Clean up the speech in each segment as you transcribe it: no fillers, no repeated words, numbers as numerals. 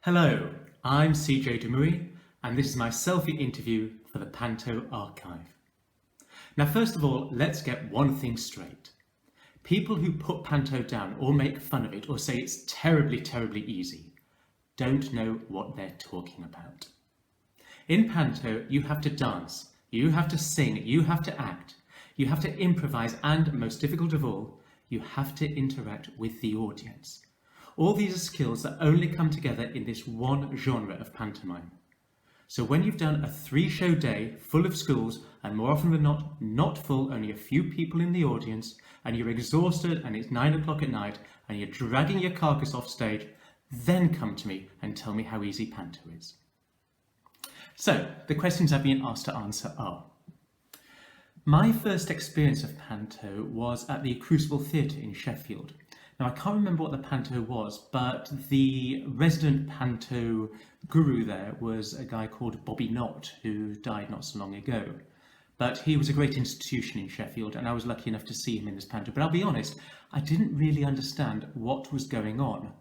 Hello, I'm CJ Mooi, and this is my selfie interview for the Panto Archive. Now, first of all, let's get one thing straight. People who put Panto down or make fun of it or say it's terribly, terribly easy don't know what they're talking about. In Panto, you have to dance, you have to sing, you have to act, you have to improvise, and most difficult of all, you have to interact with the audience. All these are skills that only come together in this one genre of pantomime. So when you've done a 3-show day full of schools, and more often than not full, only a few people in the audience, and you're exhausted and it's 9 o'clock at night, and you're dragging your carcass off stage, then come to me and tell me how easy Panto is. So, the questions I've been asked to answer are: my first experience of Panto was at the Crucible Theatre in Sheffield. Now, I can't remember what the Panto was, but the resident Panto guru there was a guy called Bobby Knott, who died not so long ago. But he was a great institution in Sheffield, and I was lucky enough to see him in this Panto. But I'll be honest, I didn't really understand what was going on.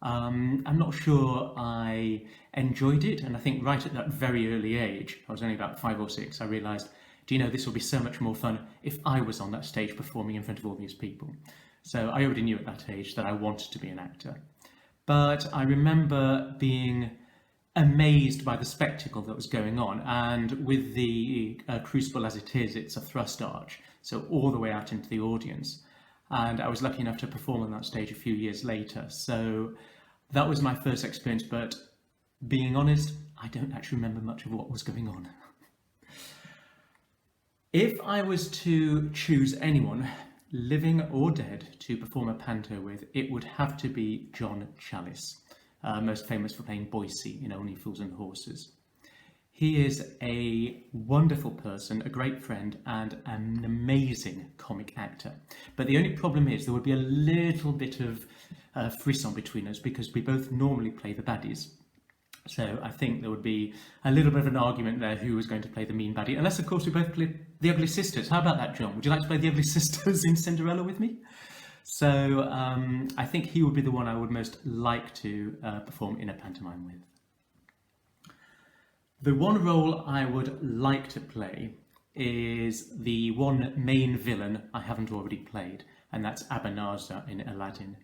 I'm not sure I enjoyed it, and I think right at that very early age, I was only about 5 or 6, I realised, do you know, this will be so much more fun if I was on that stage performing in front of all these people. So I already knew at that age that I wanted to be an actor. But I remember being amazed by the spectacle that was going on, and with the crucible as it is, it's a thrust arch, so all the way out into the audience. And I was lucky enough to perform on that stage a few years later. So that was my first experience, but being honest, I don't actually remember much of what was going on. If I was to choose anyone, living or dead, to perform a Panto with, it would have to be John Challis, most famous for playing Boycie in Only Fools and Horses. He is a wonderful person, a great friend, and an amazing comic actor. But the only problem is there would be a little bit of frisson between us because we both normally play the baddies. So I think there would be a little bit of an argument there who was going to play the mean baddie, unless of course we both play the Ugly Sisters. How about that, John? Would you like to play the Ugly Sisters in Cinderella with me? So I think he would be the one I would most like to perform in a pantomime with. The one role I would like to play is the one main villain I haven't already played, and that's Abanazar in Aladdin.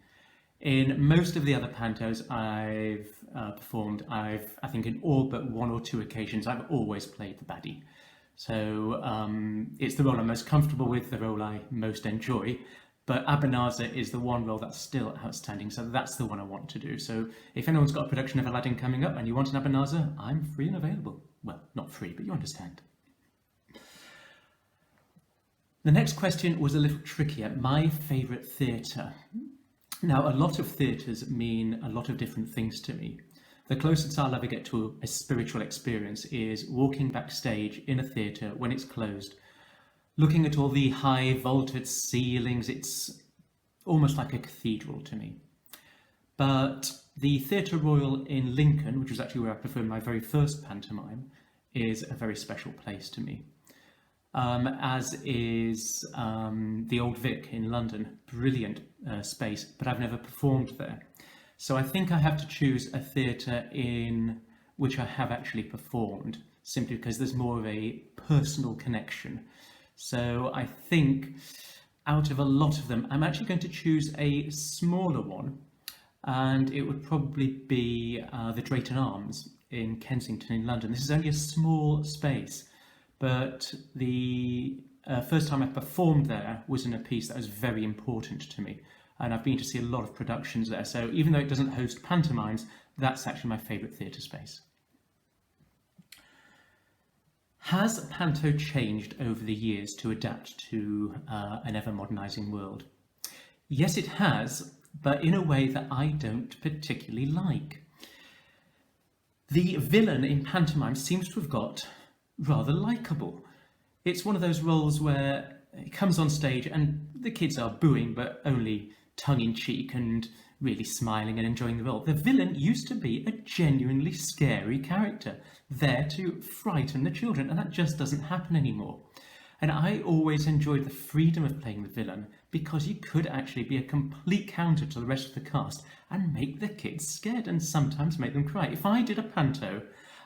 In most of the other pantos I've performed, I think in all but 1 or 2 occasions, I've always played the baddie. So it's the role I'm most comfortable with, the role I most enjoy, but Abanazar is the one role that's still outstanding, so that's the one I want to do. So if anyone's got a production of Aladdin coming up and you want an Abanazar, I'm free and available. Well, not free, but you understand. The next question was a little trickier. My favourite theatre. Now, a lot of theatres mean a lot of different things to me. The closest I'll ever get to a spiritual experience is walking backstage in a theatre when it's closed, looking at all the high vaulted ceilings. It's almost like a cathedral to me. But the Theatre Royal in Lincoln, which was actually where I performed my very first pantomime, is a very special place to me. As is the Old Vic in London, brilliant space, but I've never performed there. So I think I have to choose a theatre in which I have actually performed, simply because there's more of a personal connection. So I think out of a lot of them, I'm actually going to choose a smaller one, and it would probably be the Drayton Arms in Kensington in London. This is only a small space, but the first time I performed there was in a piece that was very important to me, and I've been to see a lot of productions there. So even though it doesn't host pantomimes, that's actually my favourite theatre space. Has Panto changed over the years to adapt to an ever-modernising world? Yes, it has, but in a way that I don't particularly like. The villain in pantomime seems to have got rather likeable. It's one of those roles where it comes on stage and the kids are booing, but only tongue-in-cheek and really smiling and enjoying the role. The villain used to be a genuinely scary character, there to frighten the children, and that just doesn't happen anymore. And I always enjoyed the freedom of playing the villain because you could actually be a complete counter to the rest of the cast and make the kids scared and sometimes make them cry. If I did a panto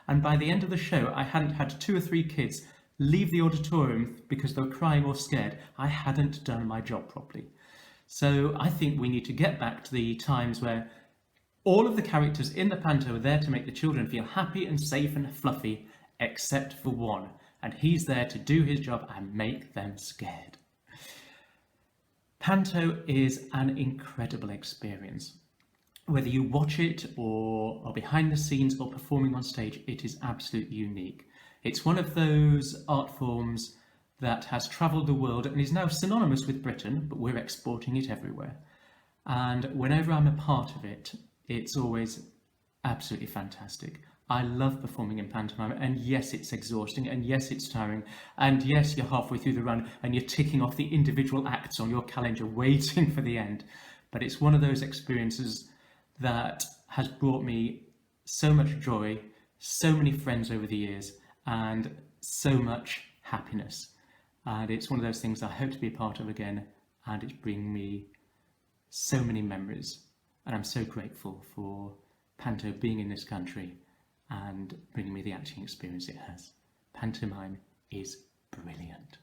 and by the end of the show I hadn't had 2 or 3 kids leave the auditorium because they were crying or scared, I hadn't done my job properly. So I think we need to get back to the times where all of the characters in the panto are there to make the children feel happy and safe and fluffy, except for one, and he's there to do his job and make them scared. Panto is an incredible experience. Whether you watch it or are behind the scenes or performing on stage, it is absolutely unique. It's one of those art forms that has travelled the world and is now synonymous with Britain, but we're exporting it everywhere. And whenever I'm a part of it, it's always absolutely fantastic. I love performing in pantomime, and yes, it's exhausting, and yes, it's tiring, and yes, you're halfway through the run and you're ticking off the individual acts on your calendar waiting for the end. But it's one of those experiences that has brought me so much joy, so many friends over the years, and so much happiness. And it's one of those things I hope to be a part of again, and it's bringing me so many memories. And I'm so grateful for Panto being in this country and bringing me the acting experience it has. Pantomime is brilliant.